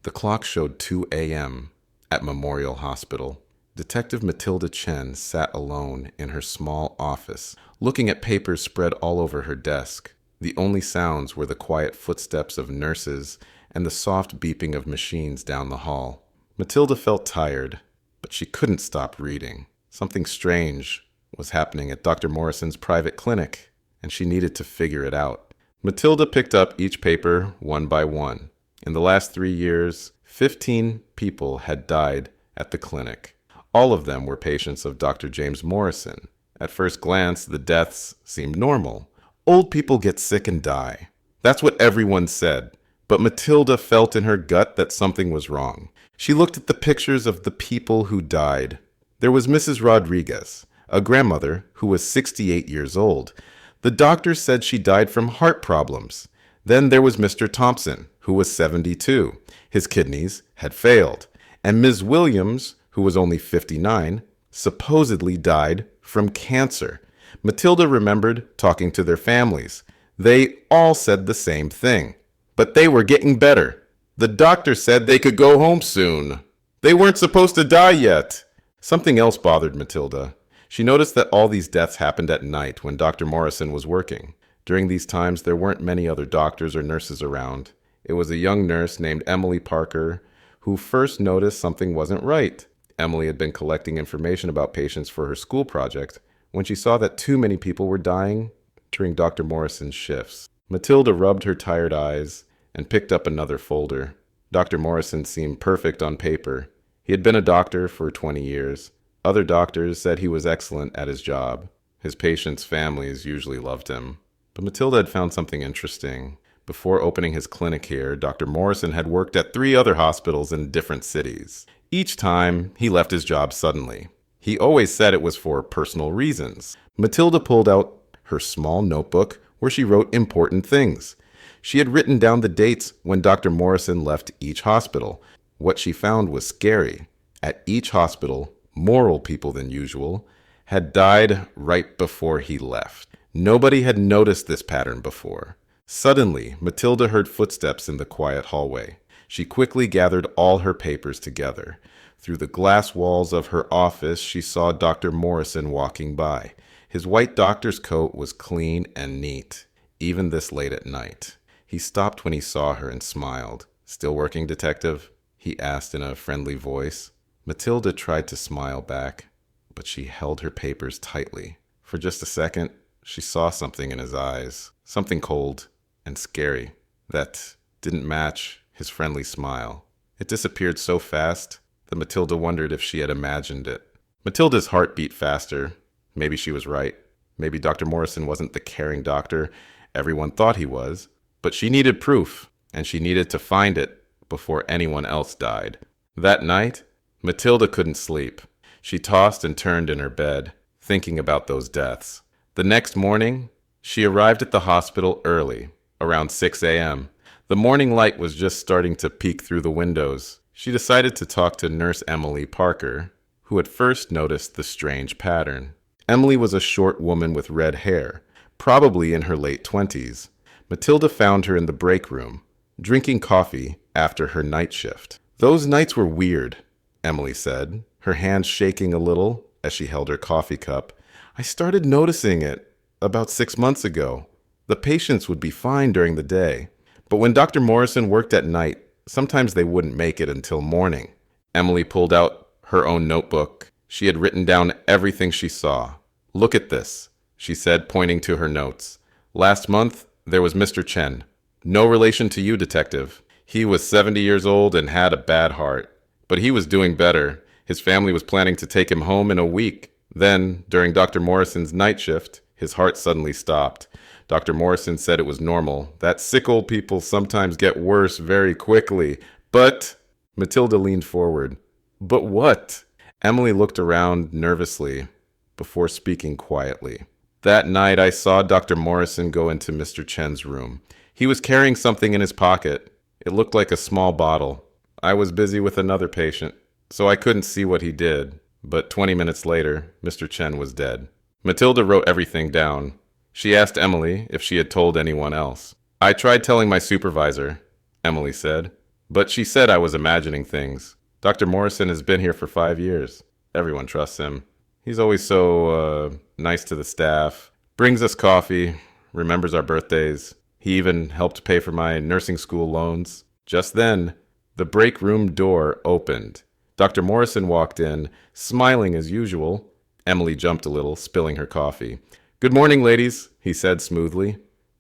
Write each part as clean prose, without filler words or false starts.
The clock showed 2 a.m. at Memorial Hospital. Detective Matilda Chen sat alone in her small office, looking at papers spread all over her desk. The only sounds were the quiet footsteps of nurses and the soft beeping of machines down the hall. Matilda felt tired, but she couldn't stop reading. Something strange was happening at Dr. Morrison's private clinic, and she needed to figure it out. Matilda picked up each paper one by one. In the last 3 years, 15 people had died at the clinic. All of them were patients of Dr. James Morrison. At first glance, the deaths seemed normal. Old people get sick and die. That's what everyone said. But Matilda felt in her gut that something was wrong. She looked at the pictures of the people who died. There was Mrs. Rodriguez, a grandmother who was 68 years old. The doctors said she died from heart problems. Then there was Mr. Thompson, who was 72. His kidneys had failed. And Ms. Williams, who was only 59, supposedly died from cancer. Matilda remembered talking to their families. They all said the same thing. But they were getting better. The doctor said they could go home soon. They weren't supposed to die yet. Something else bothered Matilda. She noticed that all these deaths happened at night when Dr. Morrison was working. During these times, there weren't many other doctors or nurses around. It was a young nurse named Emily Parker who first noticed something wasn't right. Emily had been collecting information about patients for her school project when she saw that too many people were dying during Dr. Morrison's shifts. Matilda rubbed her tired eyes and picked up another folder. Dr. Morrison seemed perfect on paper. He had been a doctor for 20 years. Other doctors said he was excellent at his job. His patients' families usually loved him. But Matilda had found something interesting. Before opening his clinic here, Dr. Morrison had worked at 3 other hospitals in different cities. Each time, he left his job suddenly. He always said it was for personal reasons. Matilda pulled out her small notebook where she wrote important things. She had written down the dates when Dr. Morrison left each hospital. What she found was scary. At each hospital, more old people than usual had died right before he left. Nobody had noticed this pattern before. Suddenly, Matilda heard footsteps in the quiet hallway. She quickly gathered all her papers together. Through the glass walls of her office, she saw Dr. Morrison walking by. His white doctor's coat was clean and neat, even this late at night. He stopped when he saw her and smiled. "Still working, detective?" he asked in a friendly voice. Matilda tried to smile back, but she held her papers tightly. For just a second, she saw something in his eyes, something cold and scary that didn't match his friendly smile. It disappeared so fast that Matilda wondered if she had imagined it. Matilda's heart beat faster. Maybe she was right. Maybe Dr. Morrison wasn't the caring doctor everyone thought he was. But she needed proof, and she needed to find it before anyone else died. That night, Matilda couldn't sleep. She tossed and turned in her bed, thinking about those deaths. The next morning, she arrived at the hospital early, around 6 a.m. The morning light was just starting to peek through the windows. She decided to talk to Nurse Emily Parker, who had first noticed the strange pattern. Emily was a short woman with red hair, probably in her late 20s. Matilda found her in the break room, drinking coffee after her night shift. "Those nights were weird," Emily said, her hands shaking a little as she held her coffee cup. "I started noticing it about 6 months ago. The patients would be fine during the day, but when Dr. Morrison worked at night, sometimes they wouldn't make it until morning." Emily pulled out her own notebook. She had written down everything she saw. "Look at this," she said, pointing to her notes. "Last month, there was Mr. Chen. No relation to you, detective. He was 70 years old and had a bad heart. But he was doing better. His family was planning to take him home in a week. Then, during Dr. Morrison's night shift, his heart suddenly stopped. Dr. Morrison said it was normal, that sick old people sometimes get worse very quickly. But..." Matilda leaned forward. "But what?" Emily looked around nervously before speaking quietly. "That night I saw Dr. Morrison go into Mr. Chen's room. He was carrying something in his pocket. It looked like a small bottle. I was busy with another patient, so I couldn't see what he did. But 20 minutes later, Mr. Chen was dead." Matilda wrote everything down. She asked Emily if she had told anyone else. "I tried telling my supervisor," Emily said, But she said I was imagining things. Dr. Morrison has been here for 5 years. Everyone trusts him. He's always so nice to the staff, brings us coffee, remembers our birthdays. He even helped pay for my nursing school loans. Just then, the break room door opened. Dr. Morrison walked in, smiling as usual. Emily jumped a little, spilling her coffee. "Good morning, ladies," he said smoothly.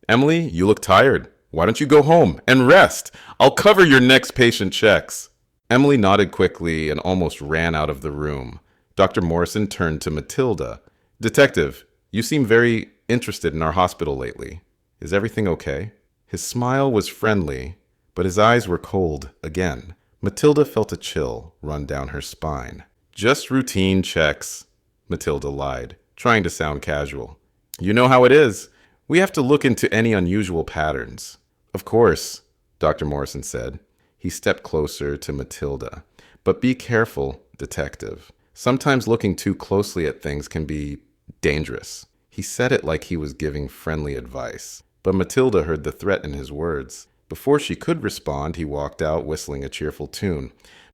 "Emily, you look tired. Why don't you go home and rest? I'll cover your next patient checks." Emily nodded quickly and almost ran out of the room. Dr. Morrison turned to Matilda. "Detective, you seem very interested in our hospital lately. Is everything okay?" His smile was friendly, but his eyes were cold again. Matilda felt a chill run down her spine. "Just routine checks," Matilda lied, trying to sound casual. "You know how it is. We have to look into any unusual patterns." "Of course," Dr. Morrison said. He stepped closer to Matilda. "But be careful, detective. Sometimes looking too closely at things can be dangerous." He said it like he was giving friendly advice, but Matilda heard the threat in his words. Before she could respond, he walked out whistling a cheerful tune.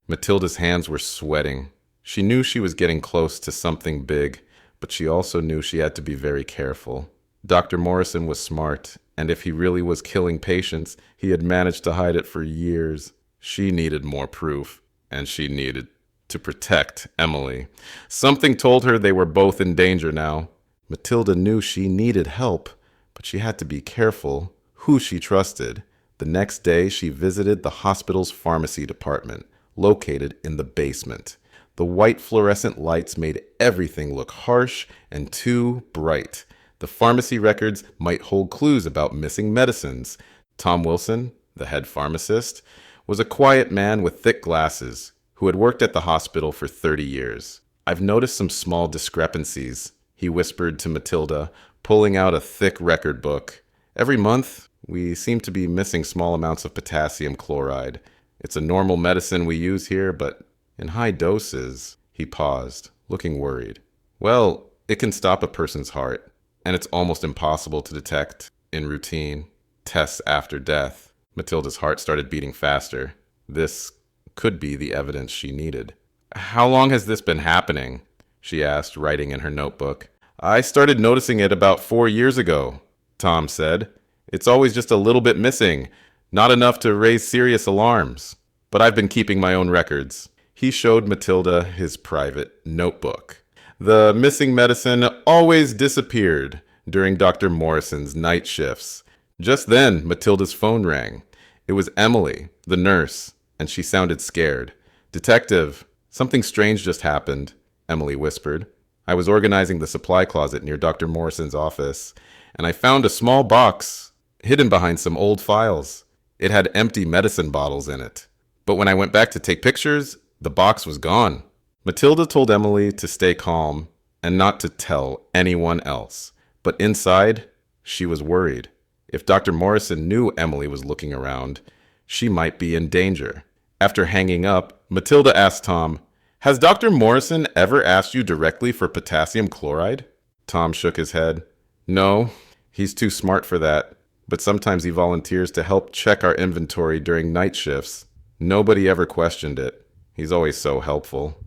Matilda's hands were sweating. She knew she was getting close to something big, but she also knew she had to be very careful. Dr. Morrison was smart, and if he really was killing patients, he had managed to hide it for years. She needed more proof, and she needed to protect Emily. Something told her they were both in danger now. Matilda knew she needed help, but she had to be careful who she trusted. The next day, she visited the hospital's pharmacy department, located in the basement. The white fluorescent lights made everything look harsh and too bright. The pharmacy records might hold clues about missing medicines. Tom Wilson, the head pharmacist, was a quiet man with thick glasses who had worked at the hospital for 30 years. "I've noticed some small discrepancies," he whispered to Matilda, pulling out a thick record book. "Every month, we seem to be missing small amounts of potassium chloride. It's a normal medicine we use here, but in high doses." He paused, looking worried. "Well, it can stop a person's heart, and it's almost impossible to detect in routine tests after death." Matilda's heart started beating faster. This could be the evidence she needed. "How long has this been happening?" she asked, writing in her notebook. "I started noticing it about 4 years ago," Tom said. "It's always just a little bit missing, not enough to raise serious alarms. But I've been keeping my own records." He showed Matilda his private notebook. The missing medicine always disappeared during Dr. Morrison's night shifts. Just then, Matilda's phone rang. It was Emily, the nurse, and she sounded scared. "Detective, something strange just happened," Emily whispered. "I was organizing the supply closet near Dr. Morrison's office, and I found a small box hidden behind some old files. It had empty medicine bottles in it. But when I went back to take pictures, the box was gone." Matilda told Emily to stay calm and not to tell anyone else. But inside, she was worried. If Dr. Morrison knew Emily was looking around, she might be in danger. After hanging up, Matilda asked Tom, "Has Dr. Morrison ever asked you directly for potassium chloride?" Tom shook his head. "No, he's too smart for that. But sometimes he volunteers to help check our inventory during night shifts. Nobody ever questioned it. He's always so helpful."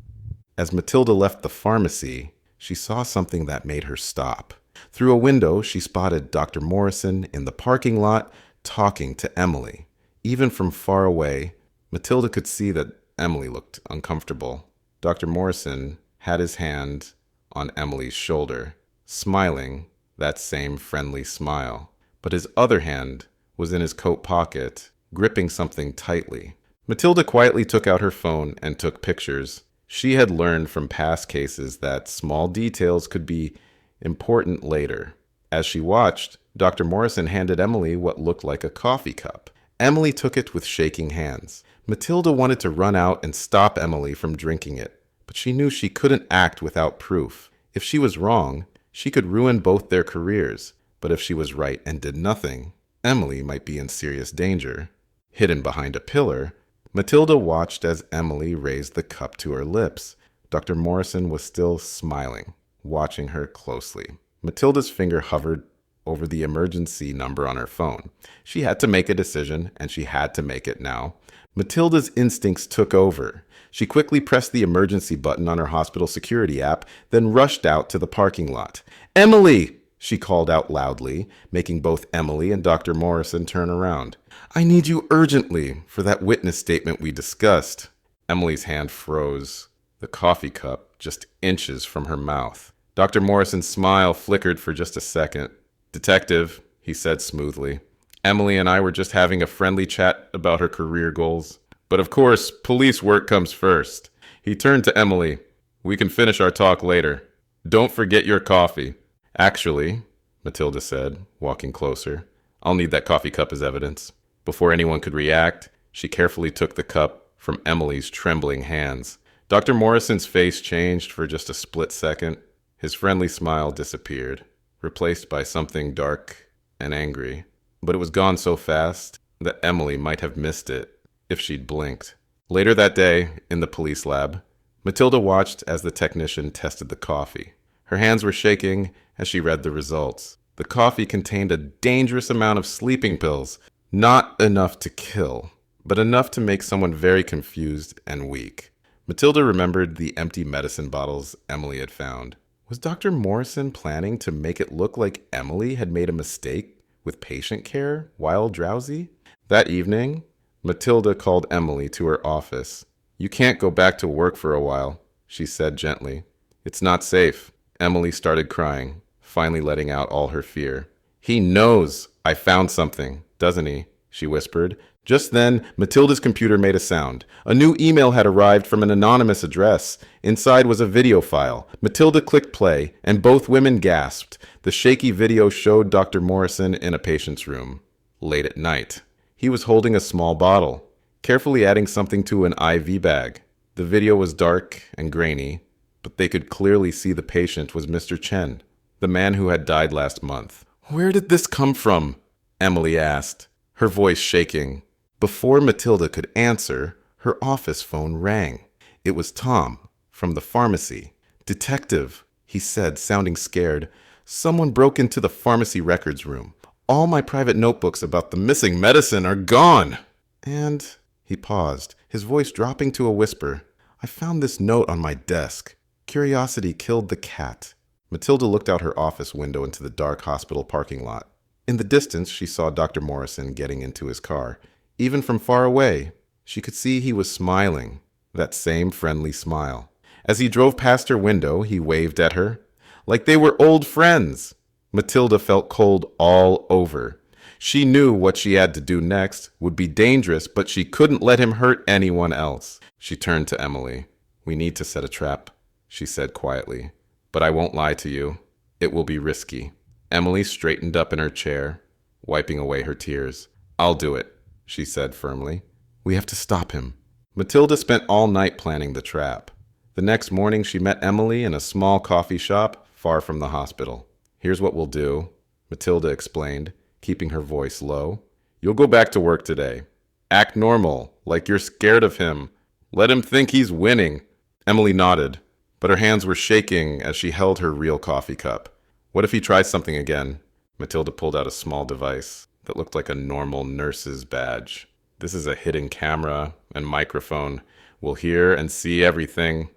As Matilda left the pharmacy, she saw something that made her stop. Through a window, she spotted Dr. Morrison in the parking lot talking to Emily. Even from far away, Matilda could see that Emily looked uncomfortable. Dr. Morrison had his hand on Emily's shoulder, smiling that same friendly smile. But his other hand was in his coat pocket, gripping something tightly. Matilda quietly took out her phone and took pictures. She had learned from past cases that small details could be important later. As she watched, Dr. Morrison handed Emily what looked like a coffee cup. Emily took it with shaking hands. Matilda wanted to run out and stop Emily from drinking it, but she knew she couldn't act without proof. If she was wrong, she could ruin both their careers, but if she was right and did nothing, Emily might be in serious danger. Hidden behind a pillar, Matilda watched as Emily raised the cup to her lips. Dr. Morrison was still smiling, watching her closely. Matilda's finger hovered over the emergency number on her phone. She had to make a decision, and she had to make it now. Matilda's instincts took over. She quickly pressed the emergency button on her hospital security app, then rushed out to the parking lot. "Emily!" she called out loudly, making both Emily and Dr. Morrison turn around. "I need you urgently for that witness statement we discussed." Emily's hand froze, the coffee cup just inches from her mouth. Dr. Morrison's smile flickered for just a second. "Detective," he said smoothly, "Emily and I were just having a friendly chat about her career goals. But of course, police work comes first." He turned to Emily. "We can finish our talk later. Don't forget your coffee." "Actually," Matilda said, walking closer, "I'll need that coffee cup as evidence." Before anyone could react, she carefully took the cup from Emily's trembling hands. Dr. Morrison's face changed for just a split second. His friendly smile disappeared, replaced by something dark and angry. But it was gone so fast that Emily might have missed it if she'd blinked. Later that day, in the police lab, Matilda watched as the technician tested the coffee. Her hands were shaking as she read the results. The coffee contained a dangerous amount of sleeping pills, not enough to kill, but enough to make someone very confused and weak. Matilda remembered the empty medicine bottles Emily had found. Was Dr. Morrison planning to make it look like Emily had made a mistake with patient care while drowsy? That evening, Matilda called Emily to her office. "You can't go back to work for a while," she said gently. "It's not safe." Emily started crying, finally letting out all her fear. "He knows I found something, doesn't he?" she whispered. Just then, Matilda's computer made a sound. A new email had arrived from an anonymous address. Inside was a video file. Matilda clicked play, and both women gasped. The shaky video showed Dr. Morrison in a patient's room, late at night. He was holding a small bottle, carefully adding something to an IV bag. The video was dark and grainy, but they could clearly see the patient was Mr. Chen, the man who had died last month. "Where did this come from?" Emily asked, her voice shaking. Before Matilda could answer, her office phone rang. It was Tom, from the pharmacy. "Detective," he said, sounding scared, "someone broke into the pharmacy records room. All my private notebooks about the missing medicine are gone. And," he paused, his voice dropping to a whisper, "I found this note on my desk. Curiosity killed the cat." Matilda looked out her office window into the dark hospital parking lot. In the distance, she saw Dr. Morrison getting into his car. Even from far away, she could see he was smiling, that same friendly smile. As he drove past her window, he waved at her, like they were old friends. Matilda felt cold all over. She knew what she had to do next would be dangerous, but she couldn't let him hurt anyone else. She turned to Emily. "We need to set a trap," she said quietly. "But I won't lie to you. It will be risky." Emily straightened up in her chair, wiping away her tears. "I'll do it," she said firmly. "We have to stop him." Matilda spent all night planning the trap. The next morning, she met Emily in a small coffee shop far from the hospital. "Here's what we'll do," Matilda explained, keeping her voice low. "You'll go back to work today. Act normal, like you're scared of him. Let him think he's winning." Emily nodded, but her hands were shaking as she held her real coffee cup. "What if he tries something again?" Matilda pulled out a small device that looked like a normal nurse's badge. "This is a hidden camera and microphone. We'll hear and see everything.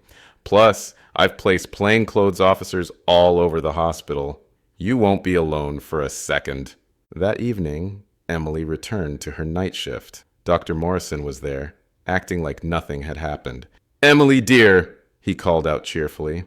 Plus, I've placed plainclothes officers all over the hospital. You won't be alone for a second." That evening, Emily returned to her night shift. Dr. Morrison was there, acting like nothing had happened. "Emily, dear," he called out cheerfully,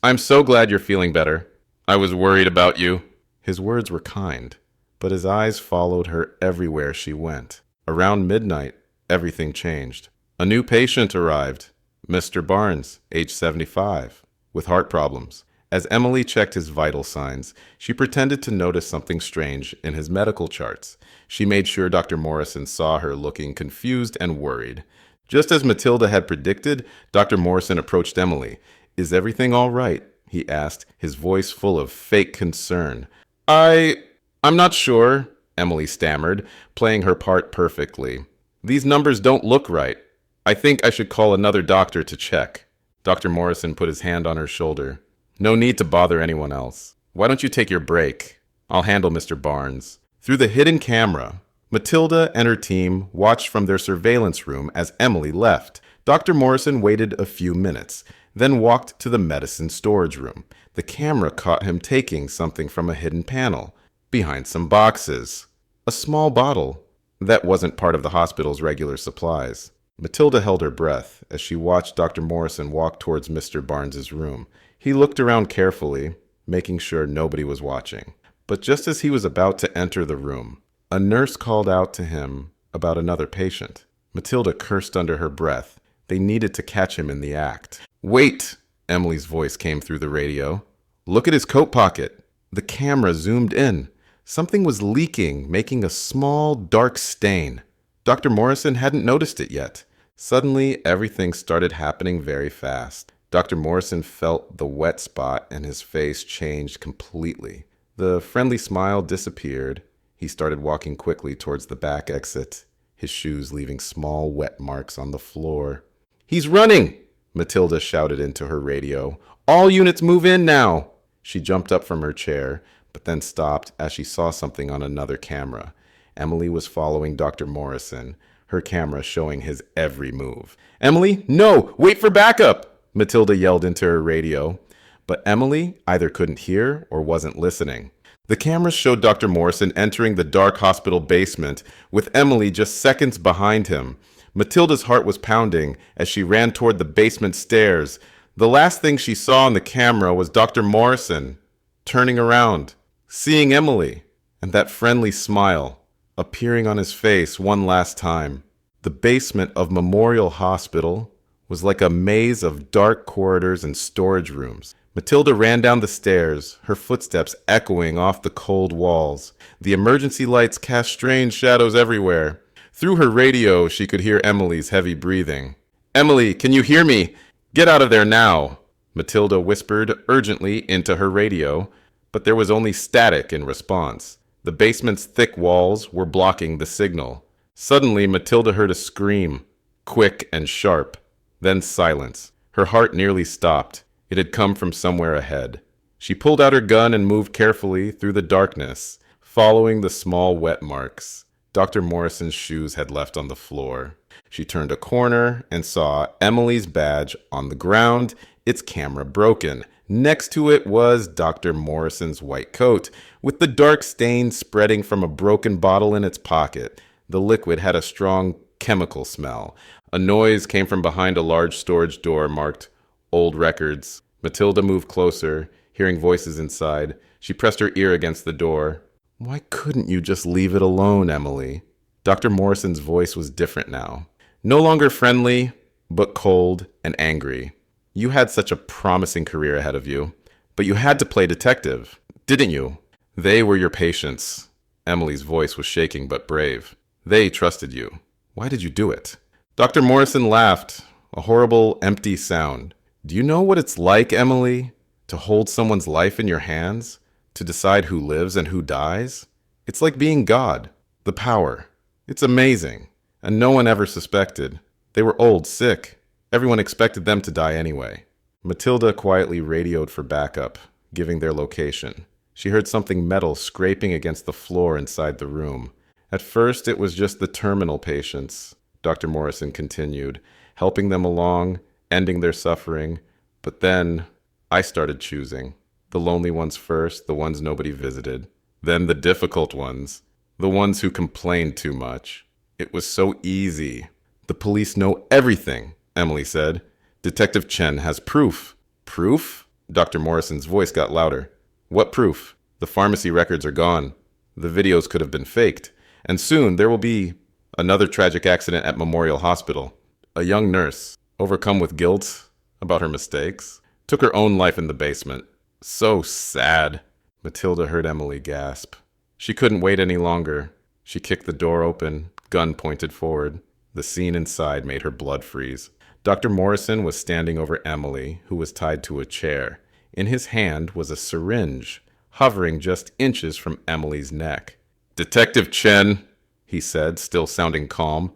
"I'm so glad you're feeling better. I was worried about you." His words were kind, but his eyes followed her everywhere she went. Around midnight, everything changed. A new patient arrived, Mr. Barnes, age 75, with heart problems. As Emily checked his vital signs, she pretended to notice something strange in his medical charts. She made sure Dr. Morrison saw her looking confused and worried. Just as Matilda had predicted, Dr. Morrison approached Emily. "Is everything all right?" he asked, his voice full of fake concern. I'm not sure," Emily stammered, playing her part perfectly. "These numbers don't look right. I think I should call another doctor to check." Dr. Morrison put his hand on her shoulder. "No need to bother anyone else. Why don't you take your break? I'll handle Mr. Barnes. Through the hidden camera, Matilda and her team watched from their surveillance room as Emily left. Dr. Morrison waited a few minutes, then walked to the medicine storage room. The camera caught him taking something from a hidden panel, behind some boxes. A small bottle that wasn't part of the hospital's regular supplies. Matilda held her breath as she watched Dr. Morrison walk towards Mr. Barnes's room. He looked around carefully, making sure nobody was watching. But just as he was about to enter the room, a nurse called out to him about another patient. Matilda cursed under her breath. They needed to catch him in the act. "Wait!" Emily's voice came through the radio. "Look at his coat pocket." The camera zoomed in. Something was leaking, making a small, dark stain. Dr. Morrison hadn't noticed it yet. Suddenly, everything started happening very fast. Dr. Morrison felt the wet spot and his face changed completely. The friendly smile disappeared. He started walking quickly towards the back exit, his shoes leaving small wet marks on the floor. "He's running!" Matilda shouted into her radio. "All units move in now!" She jumped up from her chair, but then stopped as she saw something on another camera. Emily was following Dr. Morrison, her camera showing his every move. "Emily, no! Wait for backup!" Matilda yelled into her radio. But Emily either couldn't hear or wasn't listening. The cameras showed Dr. Morrison entering the dark hospital basement, with Emily just seconds behind him. Matilda's heart was pounding as she ran toward the basement stairs. The last thing she saw on the camera was Dr. Morrison turning around, seeing Emily, and that friendly smile appearing on his face one last time. The basement of Memorial Hospital was like a maze of dark corridors and storage rooms. Matilda ran down the stairs, her footsteps echoing off the cold walls. The emergency lights cast strange shadows everywhere. Through her radio, she could hear Emily's heavy breathing. "Emily, can you hear me? Get out of there now!" Matilda whispered urgently into her radio, but there was only static in response. The basement's thick walls were blocking the signal. Suddenly, Matilda heard a scream, quick and sharp, then silence. Her heart nearly stopped. It had come from somewhere ahead. She pulled out her gun and moved carefully through the darkness, following the small wet marks Dr. Morrison's shoes had left on the floor. She turned a corner and saw Emily's badge on the ground, its camera broken. Next to it was Dr. Morrison's white coat, with the dark stain spreading from a broken bottle in its pocket. The liquid had a strong chemical smell. A noise came from behind a large storage door marked "Old Records." Matilda moved closer, hearing voices inside. She pressed her ear against the door. "Why couldn't you just leave it alone, Emily?" Dr. Morrison's voice was different now. No longer friendly, but cold and angry. "You had such a promising career ahead of you, but you had to play detective, didn't you? They were your patients." Emily's voice was shaking but brave. "They trusted you. Why did you do it?" Dr. Morrison laughed, a horrible, empty sound. "Do you know what it's like, Emily, to hold someone's life in your hands? To decide who lives and who dies? It's like being God. The power. It's amazing. And no one ever suspected. They were old, sick. Everyone expected them to die anyway." Matilda quietly radioed for backup, giving their location. She heard something metal scraping against the floor inside the room. At first, it was just the terminal patients, Dr. Morrison continued, helping them along, ending their suffering. But then I started choosing. The lonely ones first, the ones nobody visited. Then the difficult ones, the ones who complained too much. It was so easy. "The police know everything," Emily said. "Detective Chen has proof." "Proof?" Dr. Morrison's voice got louder. "What proof? The pharmacy records are gone. The videos could have been faked. And soon there will be another tragic accident at Memorial Hospital. A young nurse, overcome with guilt about her mistakes, took her own life in the basement. So sad." Matilda heard Emily gasp. She couldn't wait any longer. She kicked the door open, gun pointed forward. The scene inside made her blood freeze. Dr. Morrison was standing over Emily, who was tied to a chair. In his hand was a syringe, hovering just inches from Emily's neck. "Detective Chen," he said, still sounding calm.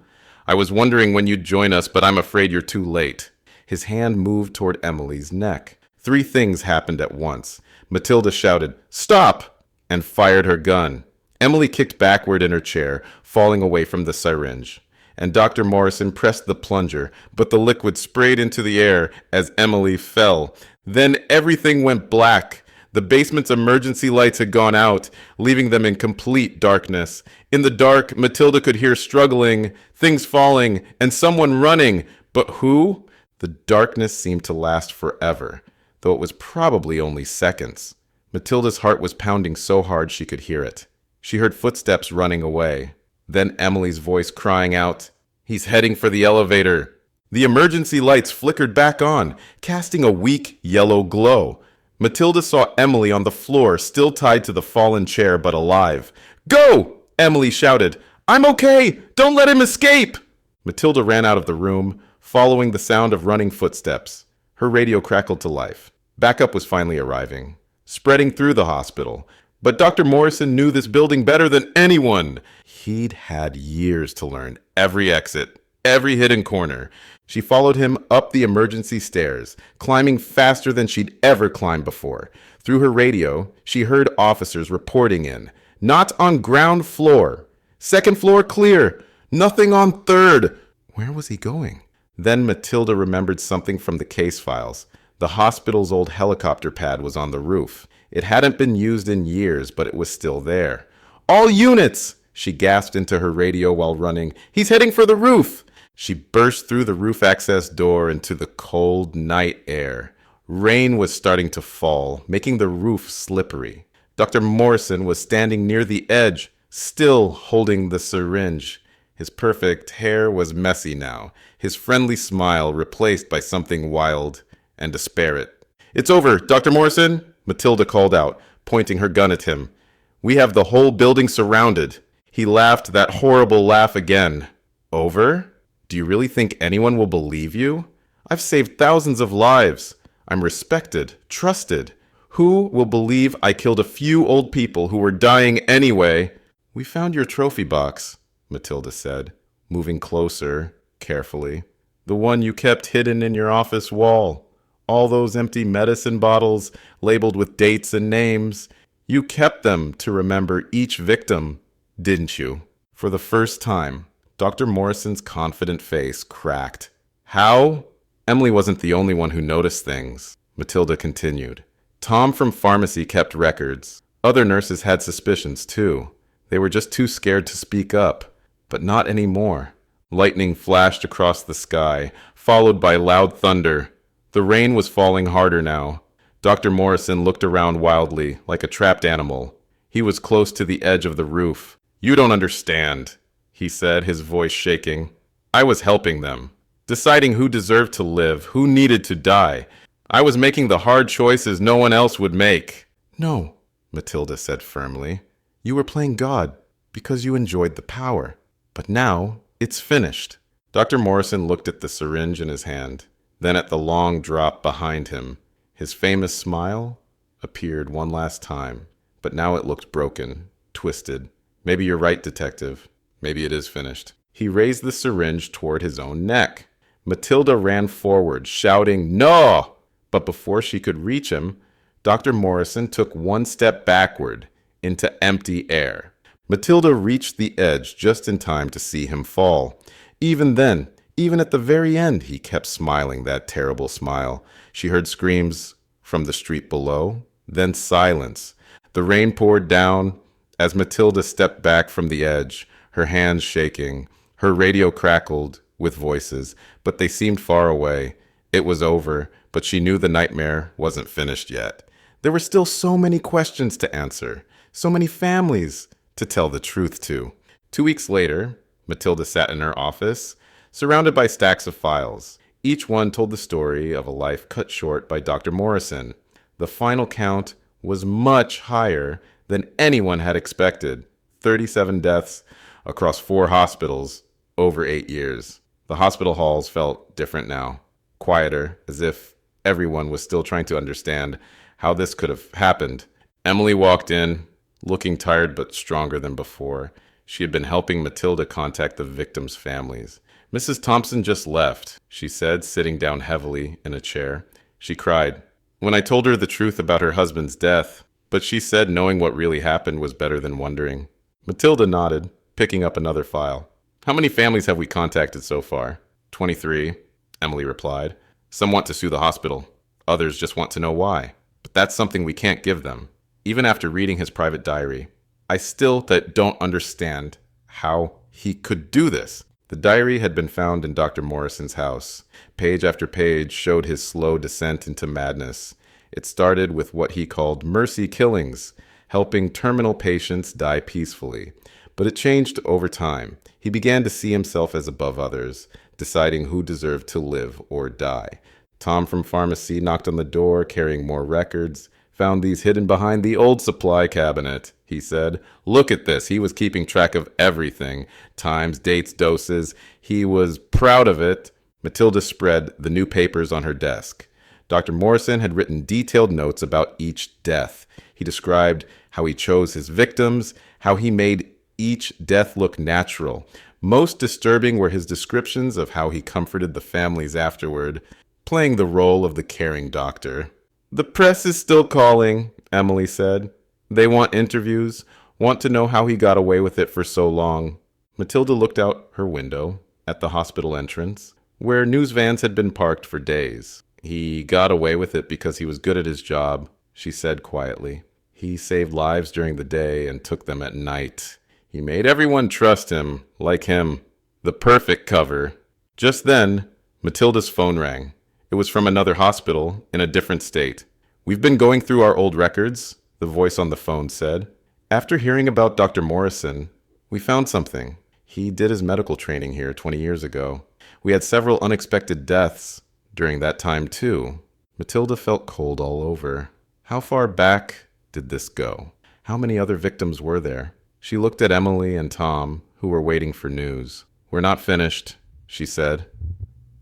"I was wondering when you'd join us, but I'm afraid you're too late." His hand moved toward Emily's neck. 3 things happened at once. Matilda shouted, "Stop!" and fired her gun. Emily kicked backward in her chair, falling away from the syringe. And Dr. Morrison pressed the plunger, but the liquid sprayed into the air as Emily fell. Then everything went black. The basement's emergency lights had gone out, leaving them in complete darkness. In the dark, Matilda could hear struggling, things falling, and someone running. But who? The darkness seemed to last forever, though it was probably only seconds. Matilda's heart was pounding so hard she could hear it. She heard footsteps running away. Then Emily's voice crying out, "He's heading for the elevator." The emergency lights flickered back on, casting a weak yellow glow. Matilda saw Emily on the floor, still tied to the fallen chair but alive. "Go!" Emily shouted. "I'm okay! Don't let him escape!" Matilda ran out of the room, following the sound of running footsteps. Her radio crackled to life. Backup was finally arriving, spreading through the hospital. But Dr. Morrison knew this building better than anyone. He'd had years to learn every exit, every hidden corner. She followed him up the emergency stairs, climbing faster than she'd ever climbed before. Through her radio, she heard officers reporting in. "Not on ground floor. Second floor clear. Nothing on third." Where was he going? Then Matilda remembered something from the case files. The hospital's old helicopter pad was on the roof. It hadn't been used in years, but it was still there. "All units!" She gasped into her radio while running. "He's heading for the roof!" She burst through the roof access door into the cold night air. Rain was starting to fall, making the roof slippery. Dr. Morrison was standing near the edge, still holding the syringe. His perfect hair was messy now, his friendly smile replaced by something wild and desperate. "It's over, Dr. Morrison," Matilda called out, pointing her gun at him. "We have the whole building surrounded." He laughed that horrible laugh again. "Over? Do you really think anyone will believe you? I've saved thousands of lives. I'm respected, trusted. Who will believe I killed a few old people who were dying anyway?" "We found your trophy box," Matilda said, moving closer, carefully. "The one you kept hidden in your office wall. All those empty medicine bottles labeled with dates and names. You kept them to remember each victim, didn't you?" For the first time, Dr. Morrison's confident face cracked. "How?" Emily wasn't the only one who noticed things. Matilda continued. "Tom from pharmacy kept records. Other nurses had suspicions too. They were just too scared to speak up. But not anymore." Lightning flashed across the sky, followed by loud thunder. The rain was falling harder now. Dr. Morrison looked around wildly, like a trapped animal. He was close to the edge of the roof. "You don't understand," he said, his voice shaking. "I was helping them, deciding who deserved to live, who needed to die. I was making the hard choices no one else would make." "No," Matilda said firmly. "You were playing God because you enjoyed the power. But now it's finished." Dr. Morrison looked at the syringe in his hand, then at the long drop behind him. His famous smile appeared one last time, but now it looked broken, twisted. "Maybe you're right, Detective. Maybe it is finished." He raised the syringe toward his own neck. Matilda ran forward, shouting, "No!" But before she could reach him, Dr. Morrison took one step backward into empty air. Matilda reached the edge just in time to see him fall. Even then, even at the very end, he kept smiling that terrible smile. She heard screams from the street below, then silence. The rain poured down as Matilda stepped back from the edge, her hands shaking. Her radio crackled with voices, but they seemed far away. It was over, but she knew the nightmare wasn't finished yet. There were still so many questions to answer, so many families to tell the truth to. 2 weeks later, Matilda sat in her office, surrounded by stacks of files. Each one told the story of a life cut short by Dr. Morrison. The final count was much higher than anyone had expected. 37 deaths across 4 hospitals over 8 years. The hospital halls felt different now, quieter, as if everyone was still trying to understand how this could have happened. Emily walked in, looking tired but stronger than before. She had been helping Matilda contact the victims' families. "Mrs. Thompson just left," she said, sitting down heavily in a chair. She cried. "When I told her the truth about her husband's death, but she said knowing what really happened was better than wondering. Matilda nodded, picking up another file. How many families have we contacted so far? 23, Emily replied. Some want to sue the hospital. Others just want to know why. But that's something we can't give them. Even after reading his private diary, I still don't understand how he could do this. The diary had been found in Dr. Morrison's house. Page after page showed his slow descent into madness. It started with what he called mercy killings, helping terminal patients die peacefully. But it changed over time. He began to see himself as above others, deciding who deserved to live or die. Tom from pharmacy knocked on the door, carrying more records. Found these hidden behind the old supply cabinet, he said. Look at this. He was keeping track of everything. Times, dates, doses. He was proud of it. Matilda spread the new papers on her desk. Dr. Morrison had written detailed notes about each death. He described how he chose his victims, how he made each death look natural. Most disturbing were his descriptions of how he comforted the families afterward, playing the role of the caring doctor. The press is still calling, Emily said. They want interviews, want to know how he got away with it for so long. Matilda looked out her window at the hospital entrance, where news vans had been parked for days. He got away with it because he was good at his job, she said quietly. He saved lives during the day and took them at night. He made everyone trust him, like him. The perfect cover. Just then, Matilda's phone rang. It was from another hospital in a different state. We've been going through our old records, the voice on the phone said. After hearing about Dr. Morrison, we found something. He did his medical training here 20 years ago. We had several unexpected deaths during that time, too. Matilda felt cold all over. How far back did this go? How many other victims were there? She looked at Emily and Tom, who were waiting for news. We're not finished, she said.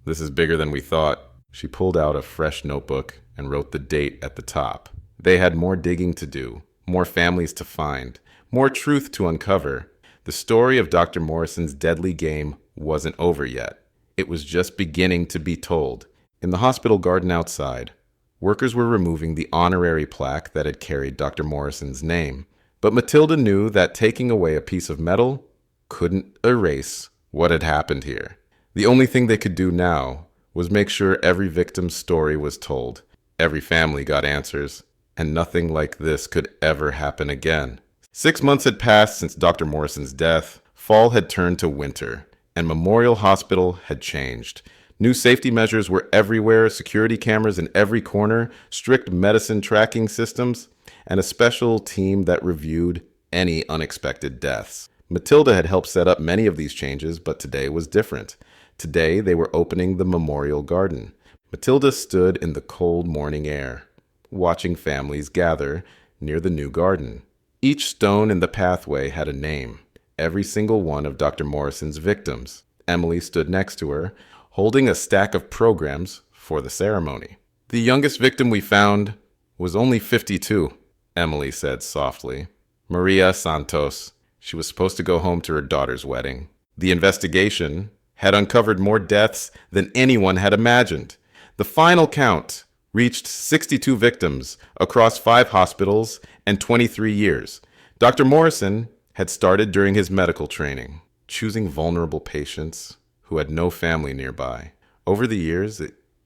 This is bigger than we thought. She pulled out a fresh notebook and wrote the date at the top. They had more digging to do, more families to find, more truth to uncover. The story of Dr. Morrison's deadly game wasn't over yet. It was just beginning to be told. In the hospital garden outside, workers were removing the honorary plaque that had carried Dr. Morrison's name. But Matilda knew that taking away a piece of metal couldn't erase what had happened here. The only thing they could do now was make sure every victim's story was told. Every family got answers, and nothing like this could ever happen again. 6 months had passed since Dr. Morrison's death. Fall had turned to winter, and Memorial Hospital had changed. New safety measures were everywhere, security cameras in every corner, strict medicine tracking systems, and a special team that reviewed any unexpected deaths. Matilda had helped set up many of these changes, but today was different. Today, they were opening the memorial garden. Matilda stood in the cold morning air, watching families gather near the new garden. Each stone in the pathway had a name, every single one of Dr. Morrison's victims. Emily stood next to her, holding a stack of programs for the ceremony. The youngest victim we found was only 52, Emily said softly. Maria Santos. She was supposed to go home to her daughter's wedding. The investigation had uncovered more deaths than anyone had imagined. The final count reached 62 victims across 5 hospitals and 23 years. Dr. Morrison had started during his medical training, choosing vulnerable patients who had no family nearby. Over the years,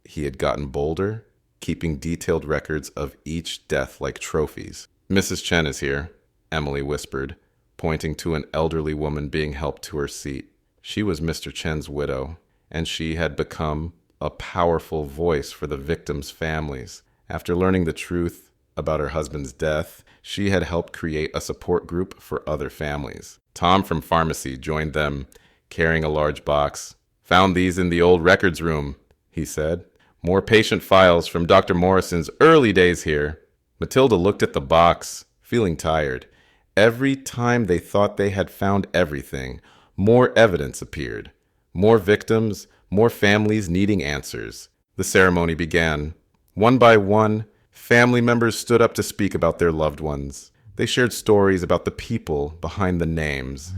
he had gotten bolder, keeping detailed records of each death like trophies. Mrs. Chen is here, Emily whispered, pointing to an elderly woman being helped to her seat. She was Mr. Chen's widow, and she had become a powerful voice for the victims' families. After learning the truth about her husband's death, she had helped create a support group for other families. Tom from pharmacy joined them, carrying a large box. Found these in the old records room, he said. More patient files from Dr. Morrison's early days here. Matilda looked at the box, feeling tired. Every time they thought they had found everything, more evidence appeared. More victims, more families needing answers. The ceremony began. One by one, family members stood up to speak about their loved ones. They shared stories about the people behind the names.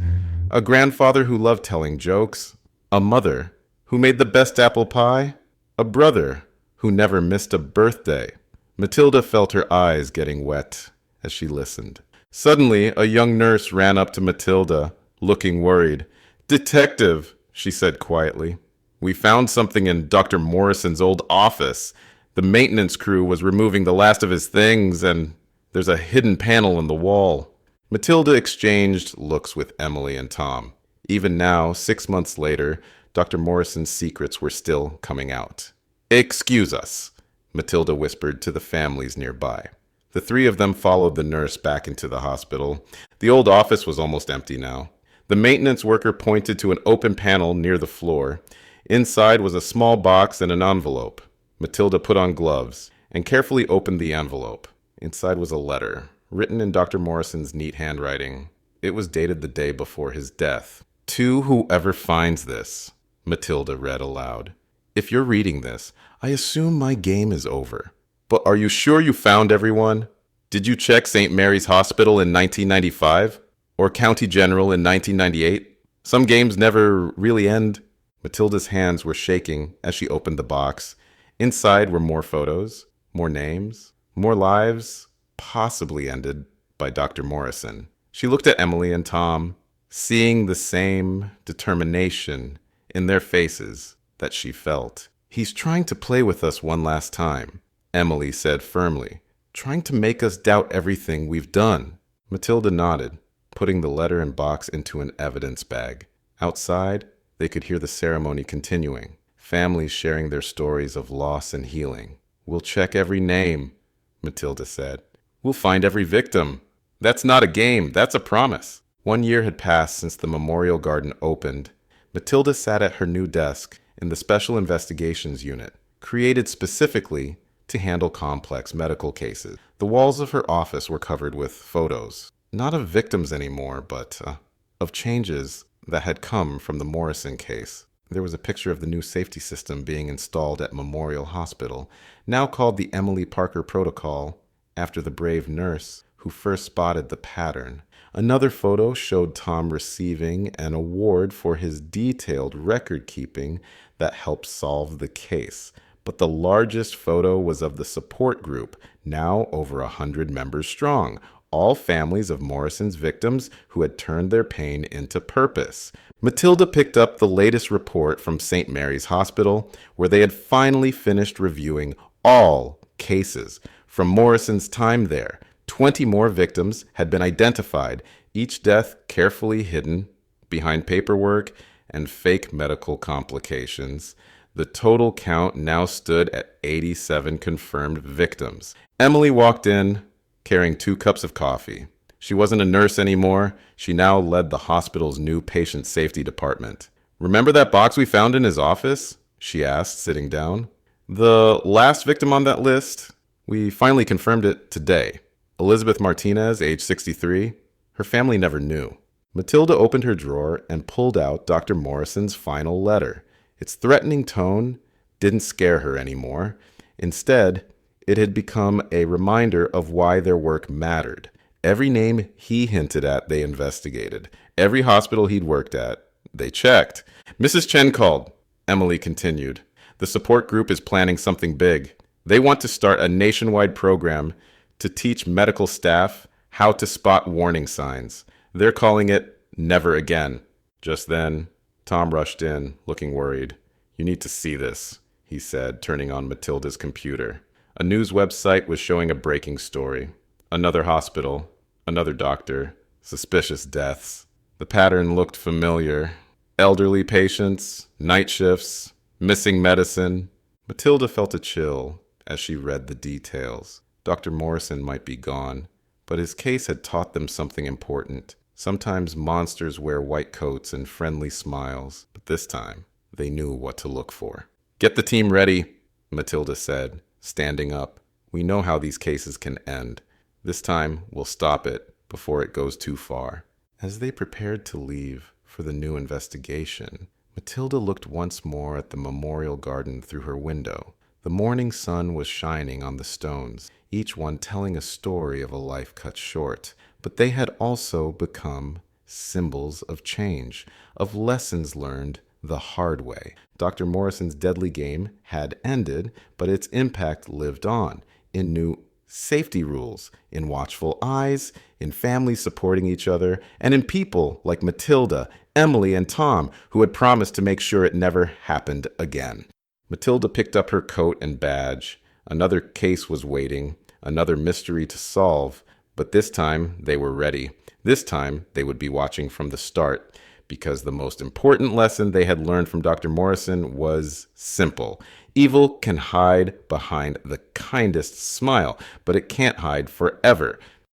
A grandfather who loved telling jokes. A mother who made the best apple pie. A brother who never missed a birthday. Matilda felt her eyes getting wet as she listened. Suddenly, a young nurse ran up to Matilda, looking worried. "Detective," she said quietly, "we found something in Dr. Morrison's old office. The maintenance crew was removing the last of his things, and there's a hidden panel in the wall." Matilda exchanged looks with Emily and Tom. Even now, 6 months later, Dr. Morrison's secrets were still coming out. "Excuse us," Matilda whispered to the families nearby. The three of them followed the nurse back into the hospital. The old office was almost empty now. The maintenance worker pointed to an open panel near the floor. Inside was a small box and an envelope. Matilda put on gloves and carefully opened the envelope. Inside was a letter, written in Dr. Morrison's neat handwriting. It was dated the day before his death. "To whoever finds this," Matilda read aloud. "If you're reading this, I assume my game is over. But are you sure you found everyone? Did you check St. Mary's Hospital in 1995? Or County General in 1998? Some games never really end." Matilda's hands were shaking as she opened the box. Inside were more photos, more names, more lives, possibly ended by Dr. Morrison. She looked at Emily and Tom, seeing the same determination in their faces that she felt. "He's trying to play with us one last time," Emily said firmly, "trying to make us doubt everything we've done." Matilda nodded, putting the letter and box into an evidence bag. Outside, they could hear the ceremony continuing, families sharing their stories of loss and healing. "We'll check every name," Matilda said. "We'll find every victim. That's not a game, that's a promise." 1 year had passed since the memorial garden opened. Matilda sat at her new desk in the Special Investigations Unit, created specifically to handle complex medical cases. The walls of her office were covered with photos, not of victims anymore, but of changes that had come from the Morrison case. There was a picture of the new safety system being installed at Memorial Hospital, now called the Emily Parker Protocol, after the brave nurse who first spotted the pattern. Another photo showed Tom receiving an award for his detailed record keeping that helped solve the case. But the largest photo was of the support group, now over 100 members strong, all families of Morrison's victims who had turned their pain into purpose. Matilda picked up the latest report from St. Mary's Hospital, where they had finally finished reviewing all cases from Morrison's time there. 20 more victims had been identified, each death carefully hidden behind paperwork and fake medical complications. The total count now stood at 87 confirmed victims. Emily walked in, carrying 2 cups of coffee. She wasn't a nurse anymore. She now led the hospital's new patient safety department. "Remember that box we found in his office?" she asked, sitting down. "The last victim on that list? We finally confirmed it today. Elizabeth Martinez, age 63. Her family never knew." Matilda opened her drawer and pulled out Dr. Morrison's final letter. Its threatening tone didn't scare her anymore. Instead, it had become a reminder of why their work mattered. Every name he hinted at, they investigated. Every hospital he'd worked at, they checked. "Mrs. Chen called," Emily continued. "The support group is planning something big. They want to start a nationwide program to teach medical staff how to spot warning signs. They're calling it Never Again." Just then, Tom rushed in, looking worried. "You need to see this," he said, turning on Matilda's computer. A news website was showing a breaking story. Another hospital, another doctor, suspicious deaths. The pattern looked familiar. Elderly patients, night shifts, missing medicine. Matilda felt a chill as she read the details. Dr. Morrison might be gone, but his case had taught them something important. Sometimes monsters wear white coats and friendly smiles, but this time they knew what to look for. "Get the team ready," Matilda said, standing up. "We know how these cases can end. This time we'll stop it before it goes too far." As they prepared to leave for the new investigation, Matilda looked once more at the memorial garden through her window. The morning sun was shining on the stones, each one telling a story of a life cut short. But they had also become symbols of change, of lessons learned the hard way. Dr. Morrison's deadly game had ended, but its impact lived on in new safety rules, in watchful eyes, in families supporting each other, and in people like Matilda, Emily, and Tom, who had promised to make sure it never happened again. Matilda picked up her coat and badge. Another case was waiting, another mystery to solve, but this time they were ready. This time they would be watching from the start, because the most important lesson they had learned from Dr. Morrison was simple. Evil can hide behind the kindest smile, but it can't hide forever.